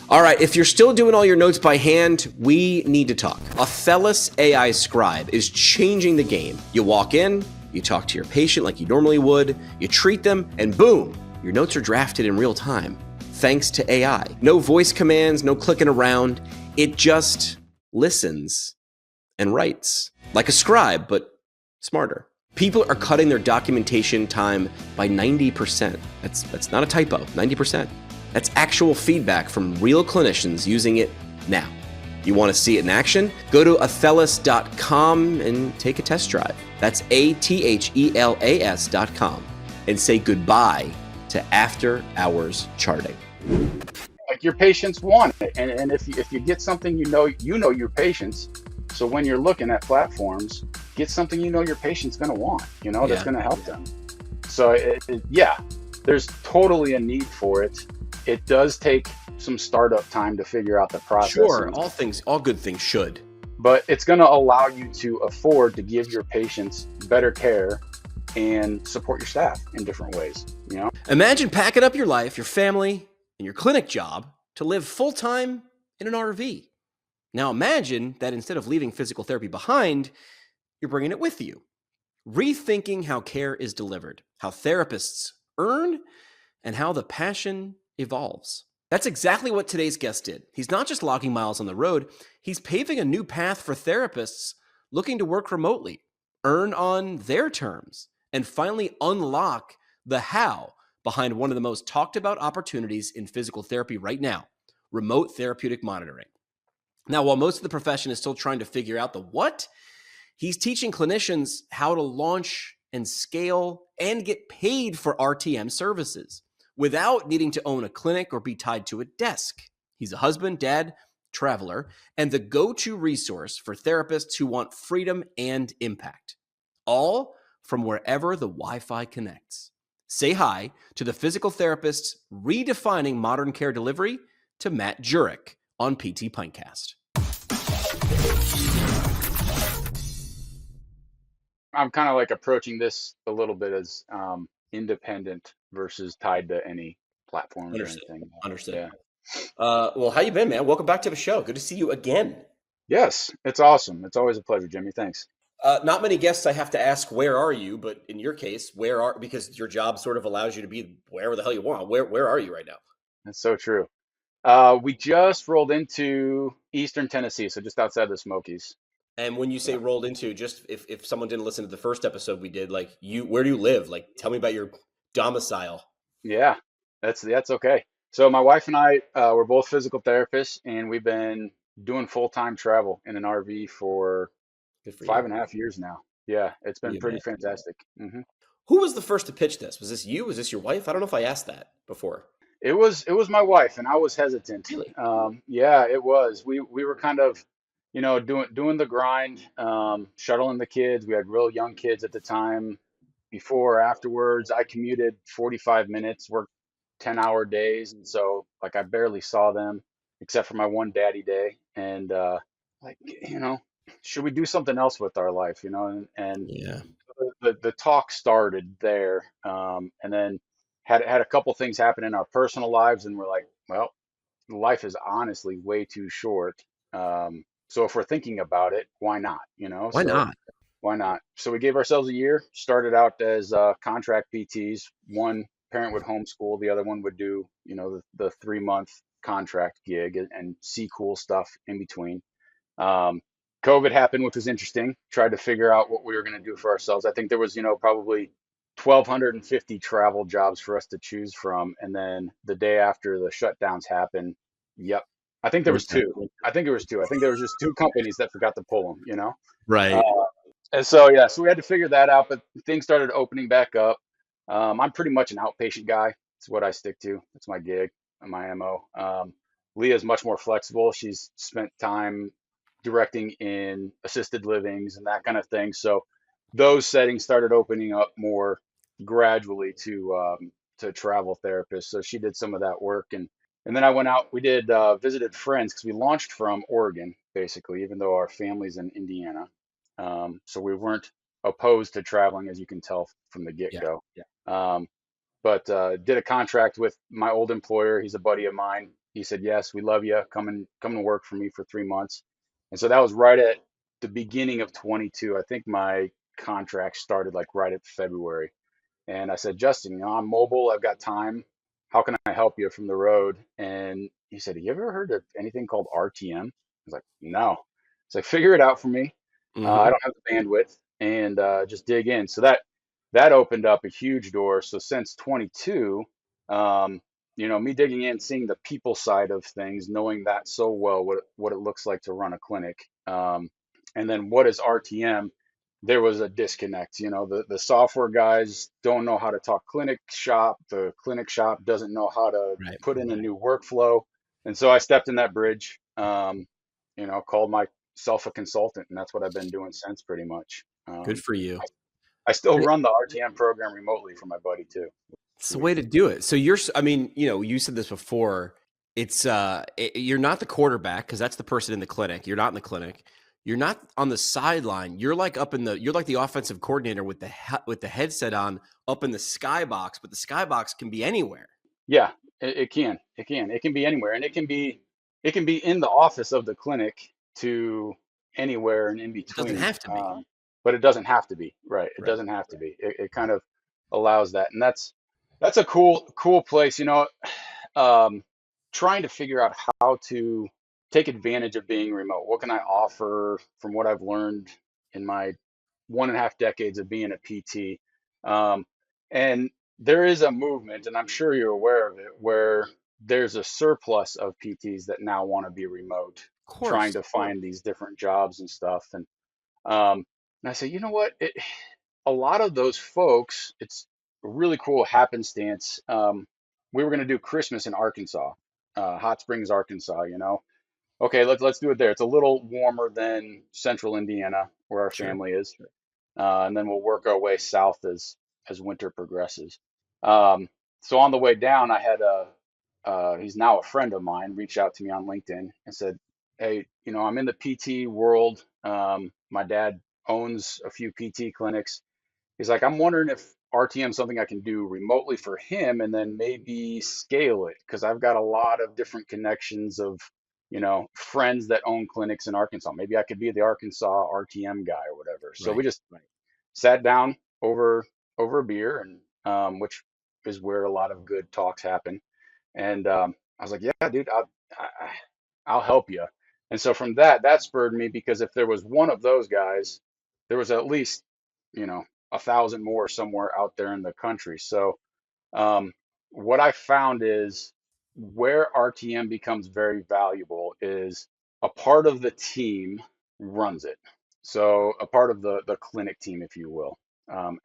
All right, if you're still doing all your notes by hand, we need to talk. Athelis AI Scribe is changing the game. You walk in, you talk to your patient like you normally would, you treat them, and boom, your notes are drafted in real time, thanks to AI. No voice commands, no clicking around. It just listens and writes like a scribe, but smarter. People are cutting their documentation time by 90%. That's not a typo, 90%. That's actual feedback from real clinicians using it now. You want to see it in action? Go to athelis.com and take a test drive. That's ATHELAS.com and say goodbye to after hours charting. Like your patients want it, and if you get something you know your patients. So when you're looking at platforms, get something you know your patient's going to want. That's going to help them. So there's totally a need for it. It does take some startup time to figure out the process. Sure, all good things should. But it's going to allow you to afford to give your patients better care and support your staff in different ways. Imagine packing up your life, your family, and your clinic job to live full-time in an RV. Now imagine that instead of leaving physical therapy behind, you're bringing it with you. Rethinking how care is delivered, how therapists earn, and how the passion evolves. That's exactly what today's guest did. He's not just logging miles on the road, he's paving a new path for therapists looking to work remotely, earn on their terms, and finally unlock the how behind one of the most talked about opportunities in physical therapy right now, remote therapeutic monitoring. Now, while most of the profession is still trying to figure out the what, he's teaching clinicians how to launch and scale and get paid for RTM services without needing to own a clinic or be tied to a desk. He's a husband, dad, traveler, and the go-to resource for therapists who want freedom and impact, all from wherever the Wi-Fi connects. Say hi to the physical therapist redefining modern care delivery, to Matt Jurek on PT Pintcast. I'm kind of like approaching this a little bit as independent versus tied to any platforms or anything. Understood. Yeah. Well, how you been, man? Welcome back to the show. Good to see you again. Yes, it's awesome. It's always a pleasure, Jimmy. Thanks. Not many guests I have to ask, where are you? But in your case, because your job sort of allows you to be wherever the hell you want. Where are you right now? That's so true. We just rolled into Eastern Tennessee, so just outside the Smokies. And when you say rolled into, just if someone didn't listen to the first episode we did, like where do you live? Like, tell me about your domicile. Yeah, that's okay. So my wife and I, we're both physical therapists, and we've been doing full-time travel in an RV for 5.5 years now. Yeah, it's been pretty fantastic. Mm-hmm. Who was the first to pitch this? Was this you? Was this your wife? I don't know if I asked that before. It was my wife, and I was hesitant. Really? Yeah, it was. We were kind of, doing the grind, shuttling the kids. We had real young kids at the time. Before or afterwards, I commuted 45 minutes, worked 10-hour days, and so like I barely saw them except for my one daddy day. And should we do something else with our life? And yeah, the talk started there, and then had a couple things happen in our personal lives, and we're like, well, life is honestly way too short. So if we're thinking about it, why not? Why not? Why not? So we gave ourselves a year, started out as contract PTs. One parent would homeschool, the other one would do, the 3-month contract gig and see cool stuff in between. COVID happened, which was interesting. Tried to figure out what we were going to do for ourselves. I think there was, probably 1,250 travel jobs for us to choose from. And then the day after the shutdowns happened, yep. I think there was two. I think there was just two companies that forgot to pull them, Right. And so, so we had to figure that out, but things started opening back up. I'm pretty much an outpatient guy. It's what I stick to. It's my gig and my MO. Leah's much more flexible. She's spent time directing in assisted livings and that kind of thing. So those settings started opening up more gradually to travel therapists. So she did some of that work. And then I went out, we did visited friends because we launched from Oregon, basically, even though our family's in Indiana. So we weren't opposed to traveling, as you can tell from the get-go. Yeah. But did a contract with my old employer. He's a buddy of mine. He said, yes, we love you. Come and work for me for 3 months. And so that was right at the beginning of 22. I think my contract started like right at February. And I said, Justin, I'm mobile. I've got time. How can I help you from the road? And he said, have you ever heard of anything called RTM? I was like, no. It's like, figure it out for me. I Hmm. don't have the bandwidth, and just dig in. So that opened up a huge door. So since 22, um, me digging in, seeing the people side of things, knowing that so well, what it looks like to run a clinic, and then what is RTM? There was a disconnect. The software guys don't know how to talk clinic shop. The clinic shop doesn't know how to Right. put in a new workflow. And so I stepped in that bridge, called myself a consultant, and that's what I've been doing since pretty much. Good for you. I still run the RTM program remotely for my buddy too. It's the way Sweet. to do it. So I mean, you said this before. You're not the quarterback because that's the person in the clinic. You're not in the clinic. You're not on the sideline. You're like you're like the offensive coordinator with the headset on up in the skybox, but the skybox can be anywhere. Yeah, it can be anywhere, and it can be in the office of the clinic to anywhere and in It doesn't between. have to be. But it doesn't have to be, right? It Right. doesn't have to be. It kind of allows that, and that's a cool place. Um, trying to figure out how to take advantage of being remote. What can I offer from what I've learned in my 1.5 decades of being a PT? And there is a movement, and I'm sure you're aware of it, where there's a surplus of PTs that now want to be remote, Of trying course. to find these different jobs and stuff. Um, and I say, you know what? A lot of those folks, it's a really cool happenstance. We were going to do Christmas in Arkansas, Hot Springs, Arkansas. Okay, let's do it there. It's a little warmer than central Indiana, where our Sure. family is, and then we'll work our way south as winter progresses. Um, so on the way down, I had he's now a friend of mine, reached out to me on LinkedIn and said, "Hey, I'm in the PT world. My dad owns a few PT clinics. He's like, I'm wondering if RTM is something I can do remotely for him and then maybe scale it because I've got a lot of different connections of, friends that own clinics in Arkansas. Maybe I could be the Arkansas RTM guy or whatever." So we Right. just sat down over a beer, and which is where a lot of good talks happen. And I was like, yeah, dude, I'll help you. And so from that spurred me because if there was one of those guys, there was at least, 1,000 more somewhere out there in the country. So um, what I found is where RTM becomes very valuable is a part of the team runs it. So a part of the clinic team, if you will,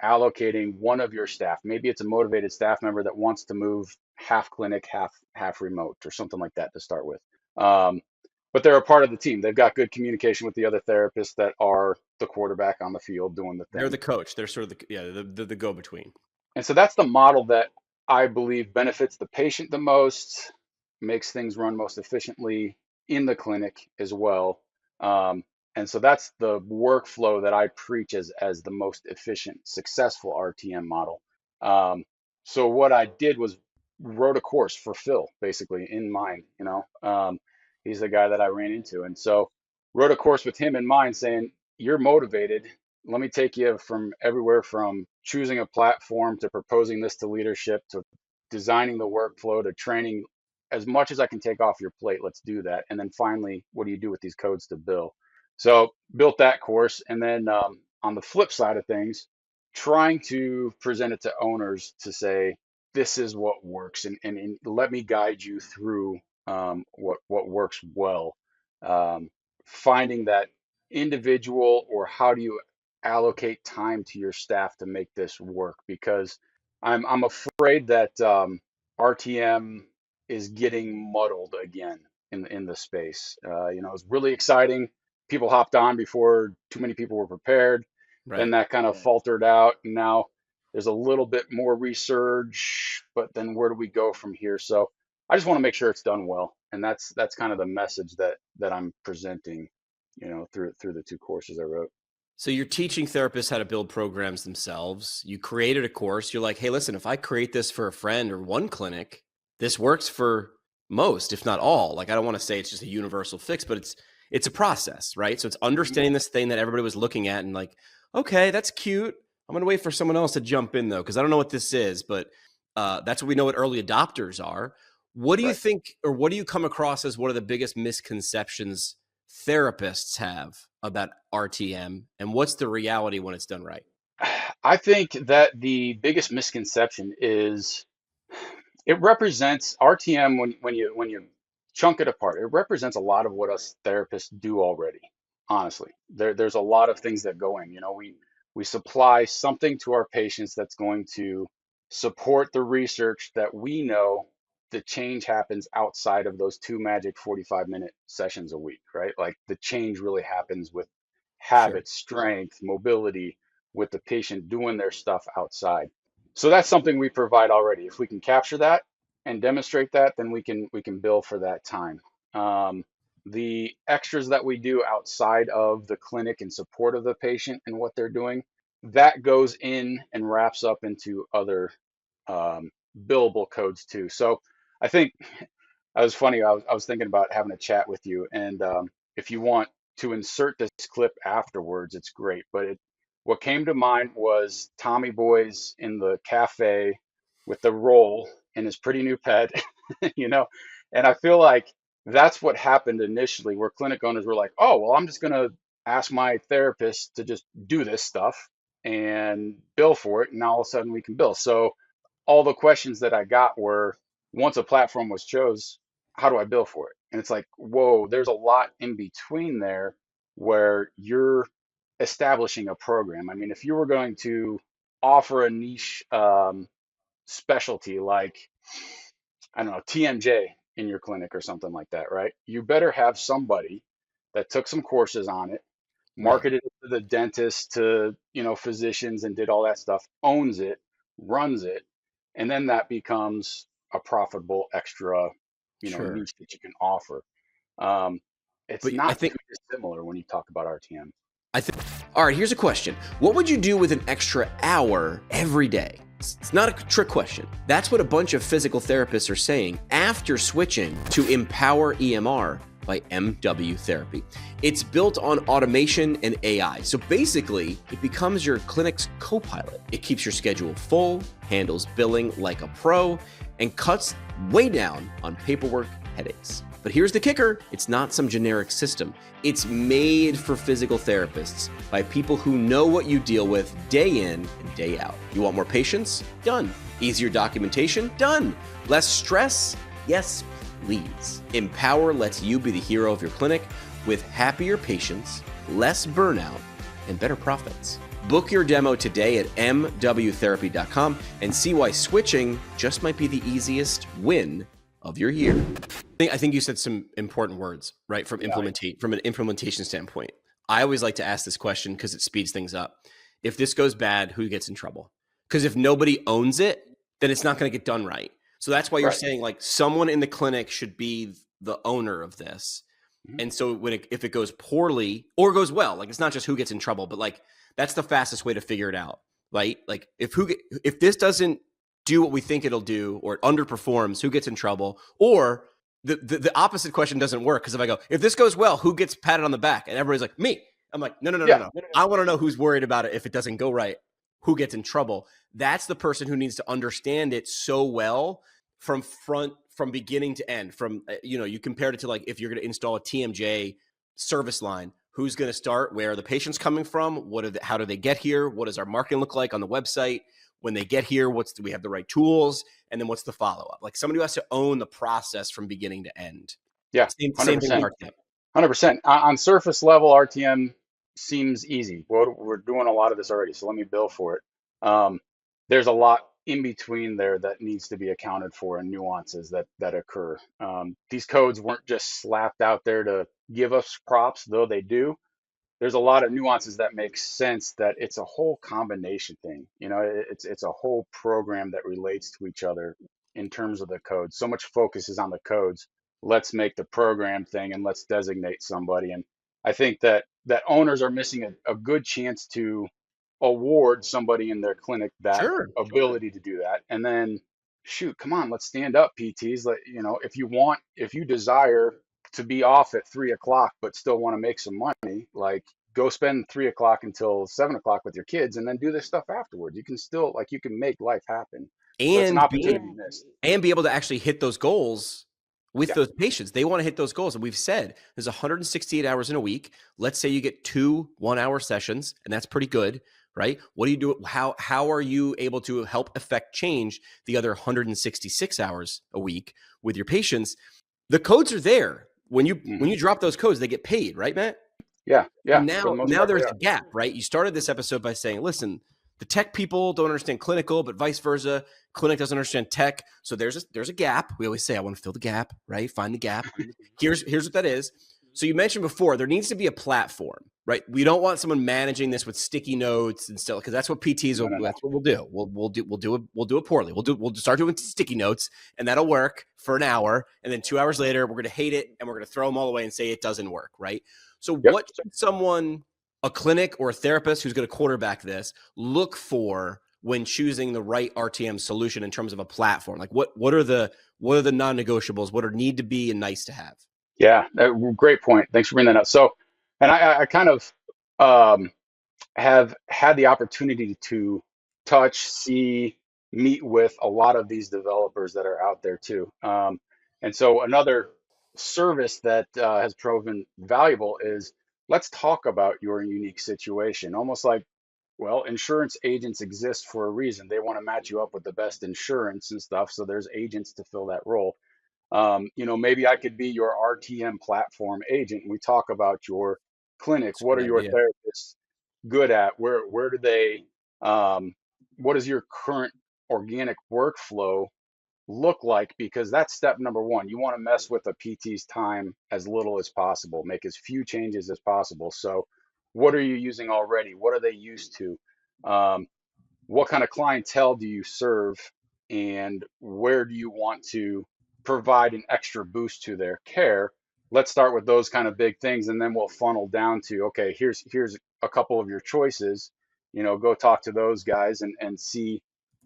allocating one of your staff. Maybe it's a motivated staff member that wants to move half clinic, half remote, or something like that to start with. Um, but they're a part of the team. They've got good communication with the other therapists that are the quarterback on the field doing the They're thing. the coach. They're sort of the go between. And so that's the model that I believe benefits the patient the most, makes things run most efficiently in the clinic as well. Um, and so that's the workflow that I preach as the most efficient, successful RTM model. Um, so what I did was wrote a course for Phil, basically in mind. He's the guy that I ran into, and so wrote a course with him in mind, saying, "You're motivated. Let me take you from everywhere from choosing a platform to proposing this to leadership to designing the workflow to training as much as I can take off your plate. Let's do that. And then finally, what do you do with these codes to bill?" So built that course. And then on the flip side of things, trying to present it to owners to say, this is what works, and let me guide you through what works well. Um, Finding that individual, or how do you allocate time to your staff to make this work, because I'm afraid that RTM is getting muddled again in the space. It's really exciting. People hopped on before too many people were prepared. Then Right. that kind of faltered out, and now there's a little bit more research. But then where do we go from here? So I just want to make sure it's done well, and that's kind of the message that I'm presenting, through the two courses I wrote. So you're teaching therapists how to build programs themselves. You created a course. You're like, hey, listen, if I create this for a friend or one clinic, this works for most, if not all. Like, I don't want to say it's just a universal fix, but it's a process, right? So it's understanding this thing that everybody was looking at and like, okay, that's cute. I'm gonna wait for someone else to jump in though, because I don't know what this is, but that's what we know what early adopters are. What do you Right. think, or what do you come across as one of the biggest misconceptions therapists have about RTM, and what's the reality when it's done right? I think that the biggest misconception is it represents RTM when you chunk it apart. It represents a lot of what us therapists do already. Honestly, there's a lot of things that go in. We supply something to our patients that's going to support the research that we know the change happens outside of those two magic 45-minute sessions a week, right? Like the change really happens with Sure. habit, strength, mobility, with the patient doing their stuff outside. So that's something we provide already. If we can capture that and demonstrate that, then we can bill for that time. Um, the extras that we do outside of the clinic in support of the patient and what they're doing, that goes in and wraps up into other um, billable codes too. So I think I was funny. I was thinking about having a chat with you, and if you want to insert this clip afterwards, it's great. But what came to mind was Tommy Boy's in the cafe with the roll and his pretty new pet, you know. And I feel like that's what happened initially, where clinic owners were like, "Oh, well, I'm just gonna ask my therapist to just do this stuff and bill for it, and now all of a sudden we can bill." So all the questions that I got were, once a platform was chose, how do I bill for it? And it's like, whoa, there's a lot in between there where you're establishing a program. I mean, if you were going to offer a niche specialty like, I don't know, TMJ in your clinic or something like that, right? You better have somebody that took some courses on it, Right. marketed it to the dentist, to, physicians, and did all that stuff, owns it, runs it, and then that becomes a profitable extra, Sure. niche that you can offer. Um, it's But I not think too dissimilar when you talk about RTM. I think. All right, here's a question. What would you do with an extra hour every day? It's not a trick question. That's what a bunch of physical therapists are saying after switching to Empower EMR by MW Therapy. It's built on automation and AI. So basically, it becomes your clinic's co-pilot. It keeps your schedule full, handles billing like a pro, and cuts way down on paperwork headaches. But here's the kicker, it's not some generic system. It's made for physical therapists by people who know what you deal with day in and day out. You want more patients? Done. Easier documentation? Done. Less stress? Yes, please. Empower lets you be the hero of your clinic with happier patients, less burnout, and better profits. Book your demo today at mwtherapy.com and see why switching just might be the easiest win of your year. I think you said some important words, right? From Yeah, an implementation standpoint. I always like to ask this question because it speeds things up. If this goes bad, who gets in trouble? Because if nobody owns it, then it's not going to get done right. So that's why you're right. saying like someone in the clinic should be the owner of this. Mhm. And so if it goes poorly or goes well, like it's not just who gets in trouble, but like that's the fastest way to figure it out, right? Like if this doesn't do what we think it'll do or it underperforms, who gets in trouble? Or the opposite question doesn't work because if I go, if this goes well, who gets patted on the back? And everybody's like, me. I'm like, no, no, no, no, Yeah, no. I want to know who's worried about it if it doesn't go right, who gets in trouble. That's the person who needs to understand it so well from beginning to end. From you compared it to like if you're going to install a TMJ service line, who's going to start, where are the patients coming from, how do they get here, what does our marketing look like on the website when they get here, do we have the right tools, and then what's the follow-up? Like somebody who has to own the process from beginning to end. yeah, Same thing with 100%. RTM. 100%. On surface level, RTM seems easy. Well, we're doing a lot of this already, so let me bill for it. There's a lot in between there that needs to be accounted for, and nuances that occur. These codes weren't just slapped out there to give us props, though they do. There's a lot of nuances that make sense, that it's a whole combination thing. It's a whole program that relates to each other in terms of the codes. So much focus is on the codes. Let's make the program thing and let's designate somebody. And I think that owners are missing a good chance to award somebody in their clinic that Sure. ability to do that. And then shoot, come on, let's stand up, PTs. If you desire to be off at 3 o'clock, but still want to make some money, like go spend 3 o'clock until 7 o'clock with your kids and then do this stuff afterwards. You can still, like, you can make life happen. So it's an and opportunity missed. be able to actually hit those goals with Yeah. those patients. They want to hit those goals. And we've said there's 168 hours in a week. Let's say you get 2 1-hour sessions, and that's pretty good, right? What do you do? How are you able to help affect change the other 166 hours a week with your patients? The codes are there. When you drop those codes, they get paid, right, Matt? Yeah. So Yeah. For the most now part, there's yeah. a gap, right? You started this episode by saying, listen, the tech people don't understand clinical, but vice versa. Clinic doesn't understand tech. So there's a gap. We always say, I want to fill the gap, right? Find the gap. Here's what that is. So you mentioned before, there needs to be a platform, right? We don't want someone managing this with sticky notes and stuff, because that's what PTs will. No. That's what we'll do. We'll do it poorly. We'll start doing sticky notes, and that'll work for an hour, and then 2 hours later, we're going to hate it, and we're going to throw them all away and say it doesn't work, right? So Yep. what should someone, a clinic or a therapist who's going to quarterback this, look for when choosing the right RTM solution in terms of a platform? Like what are the non-negotiables? What are need to be and nice to have? Yeah. Great point. Thanks for bringing that up. So, and I kind of um, have had the opportunity to touch, see, meet with a lot of these developers that are out there too. And so another service that has proven valuable is, let's talk about your unique situation. Almost like, well, insurance agents exist for a reason. They want to match you up with the best insurance and stuff. So there's agents to fill that role. Maybe I could be your RTM platform agent. We talk about your clinic. That's a What good are your idea. therapists good at? Where do they, what does your current organic workflow look like? Because that's step number one. You want to mess with a PT's time as little as possible, make as few changes as possible. So what are you using already? What are they used to? Um, what kind of clientele do you serve, and where do you want to provide an extra boost to their care? Let's start with those kind of big things, and then we'll funnel down to, okay, here's a couple of your choices. Go talk to those guys and see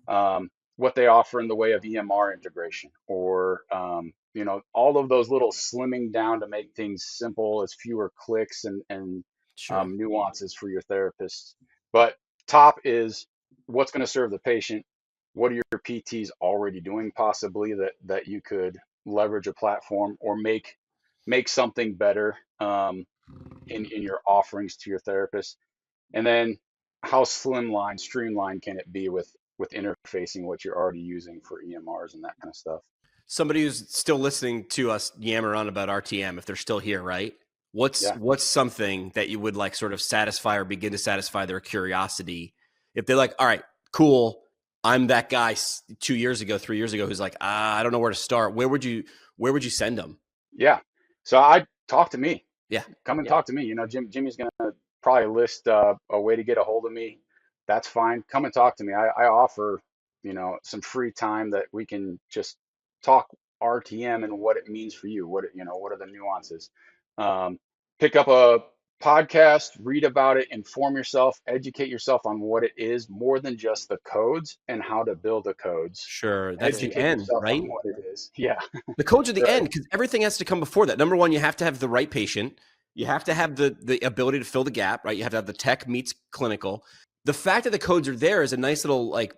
what they offer in the way of EMR integration, or all of those little slimming down to make things simple, as fewer clicks and Sure. nuances for your therapists. But top is, what's going to serve the patient? What are your PTs already doing, possibly, that you could leverage a platform or make something better in your offerings to your therapist? And then how streamlined can it be with interfacing what you're already using for EMRs and that kind of stuff? Somebody who's still listening to us yammer on about RTM, if they're still here, right? Yeah. What's something that you would like sort of satisfy or begin to satisfy their curiosity? If they're like, all right, cool, I'm that guy 2 years ago, 3 years ago, who's like, I don't know where to start. Where would you send them? Yeah. So I talk to me. Yeah. Come and talk to me. Jimmy's gonna probably list a way to get a hold of me. That's fine. Come and talk to me. I offer, some free time that we can just talk RTM and what it means for you. What are the nuances? Um, Pick up a podcast, read about it, inform yourself, educate yourself on what it is, more than just the codes and how to build the codes. Sure. That's the Educate end, yourself on right? what it is. Yeah. The codes are the Right. end, because everything has to come before that. Number one, you have to have the right patient. You have to have the ability to fill the gap, right? You have to have the tech meets clinical. The fact that the codes are there is a nice little, like,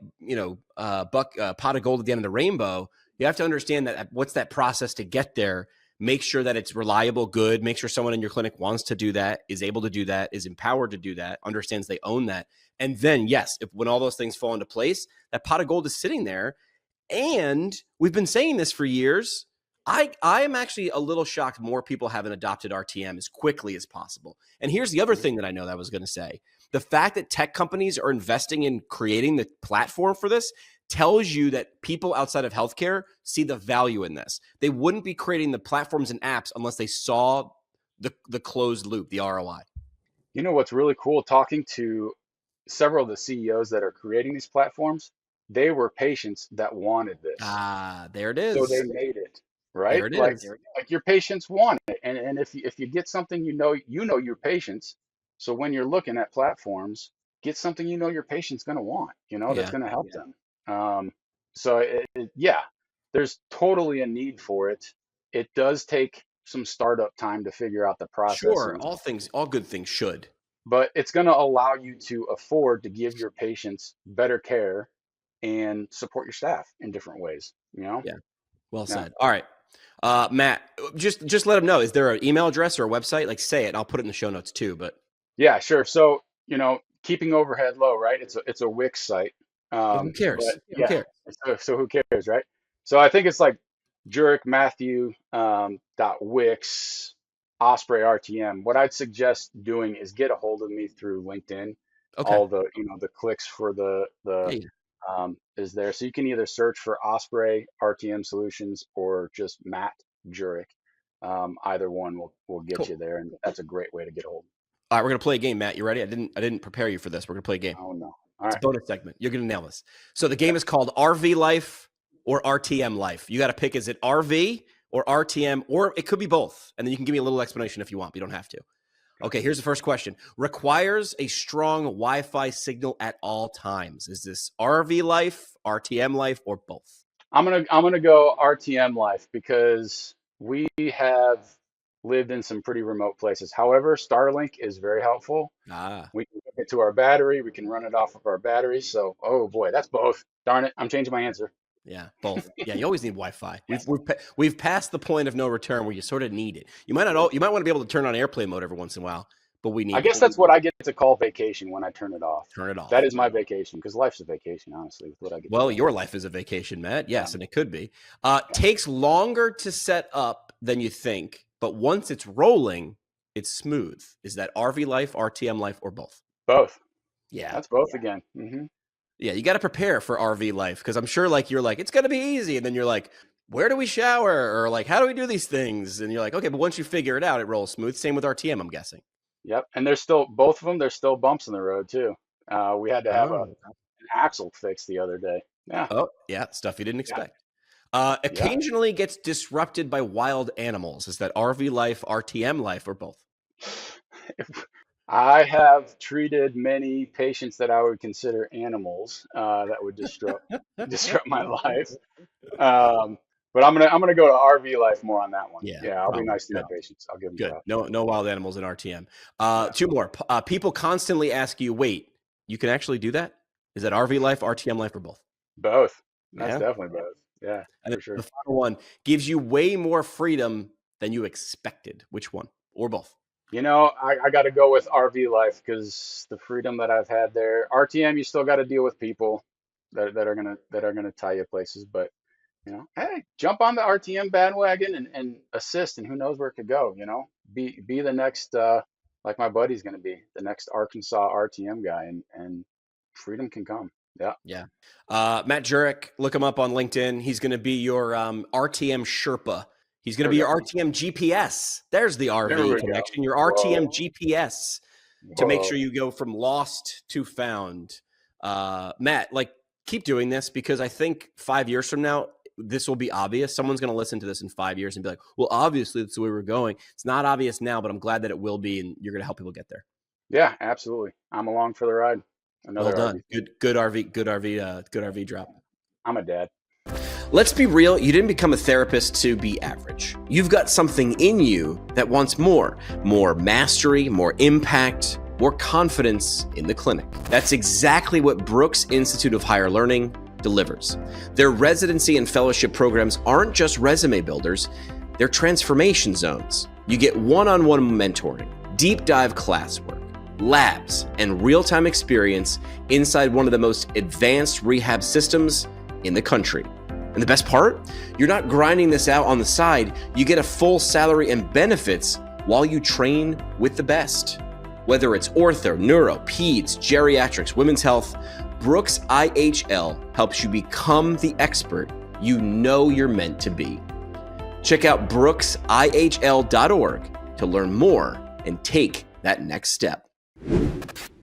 pot of gold at the end of the rainbow. You have to understand that what's that process to get there. Make sure that it's reliable, good. Make sure someone in your clinic wants to do that, is able to do that, is empowered to do that, understands they own that. And then, yes, when all those things fall into place, that pot of gold is sitting there. And we've been saying this for years. I am actually a little shocked more people haven't adopted RTM as quickly as possible. And here's the other thing that I know that I was going to say. The fact that tech companies are investing in creating the platform for this tells you that people outside of healthcare see the value in this. They wouldn't be creating the platforms and apps unless they saw the closed loop, the ROI. What's really cool, talking to several of the CEOs that are creating these platforms, they were patients that wanted this. Ah, there it So they is. made it, There right? it Like is. like your patients want it. And if you get something, your patients. So when you're looking at platforms, get something your patient's going to want, that's Yeah. going to help them. Um, So yeah, there's totally a need for it. It does take some startup time to figure out the Sure, processes, all good things should. but it's going to allow you to afford to give your patients better care and support your staff in different ways, you know? Yeah. Well Yeah. said. All right. Matt, just let them know. Is there an email address or a website? Like say it, and I'll put it in the show notes too. But Yeah, sure. So, keeping overhead low, right? It's a Wix site. who But cares? Who yeah, cares? so who cares, right? So I think it's like Jurek Matthew dot Wix Osprey RTM. What I'd suggest doing is get a hold of me through LinkedIn. Okay. All the clicks for the Yeah. is there. So you can either search for Osprey RTM Solutions or just Matt Jurek. Either one will get Cool. you there, and that's a great way to get a hold. All right, we're gonna play a game, Matt. You ready? I didn't prepare you for this. We're gonna play a game. Oh no! All It's a right. bonus segment. You're gonna nail this. So the game is called RV Life or RTM Life. You got to pick: is it RV or RTM, or it could be both. And then you can give me a little explanation if you want. But you don't have to. Okay, here's the first question. Requires a strong Wi-Fi signal at all times. Is this RV life, RTM life, or both? I'm gonna go RTM life because we have lived in some pretty remote places. However, Starlink is very helpful. Ah, We can hook it to our battery. We can run it off of our battery. So, oh boy, that's both. Darn it, I'm changing my answer. yeah, both. Yeah, you always need Wi-Fi. Yes. We've passed the point of no return where you sort of need it. You might not. You might want to be able to turn on airplane mode every once in a while, but we I need it. guess that's what I get to call vacation when I turn it off. Turn it That off. is my vacation because life's a vacation, honestly, with what I get to Well, do. your life is a vacation, Matt. Yeah. Yes, and it could be. Yeah. Takes longer to set up than you think, but once it's rolling, it's smooth. Is that RV life, RTM life, or both? Both. Yeah. That's both again. Hmm. Yeah, you got to prepare for RV life because I'm sure like you're like, it's going to be easy. And then you're like, where do we shower? Or like, how do we do these things? And you're like, okay, but once you figure it out, it rolls smooth. Same with RTM, I'm guessing. Yep. And there's still both of them. There's still bumps in the road too. We had to have an Oh. axle fixed the other day. Yeah. Oh, yeah, stuff you didn't Yeah. expect. Yeah. Occasionally gets disrupted by wild animals. Is that RV life, RTM life, or both? I have treated many patients that I would consider animals that would disrupt my life. But I'm gonna go to RV life more on that one. Yeah, Yeah, I'll be probably. nice to my Good. patients. I'll give them Good. props. No wild animals in RTM. Yeah. Two more. People constantly ask you, wait, you can actually do that? Is that RV life, RTM life, or both? Both. That's Yeah. definitely both. Yeah, And for sure. the final one gives you way more freedom than you expected. Which one? Or both? I got to go with RV life because the freedom that I've had there. RTM, you still got to deal with people that are gonna tie you places. But hey, jump on the RTM bandwagon and assist, and who knows where it could go. Be the next like my buddy's gonna be the next Arkansas RTM guy, and freedom can come. Yeah. Yeah. Matt Jurek, look him up on LinkedIn. He's going to be your RTM Sherpa. He's going to be your RTM GPS. There's the There we RV go. connection, your RTM Whoa. GPS to make Whoa. sure you go from lost to found. Matt, like, keep doing this because I think 5 years from now, this will be obvious. Someone's going to listen to this in 5 years and be like, well, obviously that's the way we're going. It's not obvious now, but I'm glad that it will be, and you're going to help people get there. Yeah, absolutely. I'm along for the ride. Another Well done. RV. Good RV drop. I'm a dad. Let's be real, you didn't become a therapist to be average. You've got something in you that wants more mastery, more impact, more confidence in the clinic. That's exactly what Brooks Institute of Higher Learning delivers. Their residency and fellowship programs aren't just resume builders, they're transformation zones. You get one-on-one mentoring, deep dive classwork, labs, and real-time experience inside one of the most advanced rehab systems in the country. And the best part? You're not grinding this out on the side. You get a full salary and benefits while you train with the best. Whether it's ortho, neuro, peds, geriatrics, women's health, Brooks IHL helps you become the expert you know you're meant to be. Check out brooksihl.org to learn more and take that next step.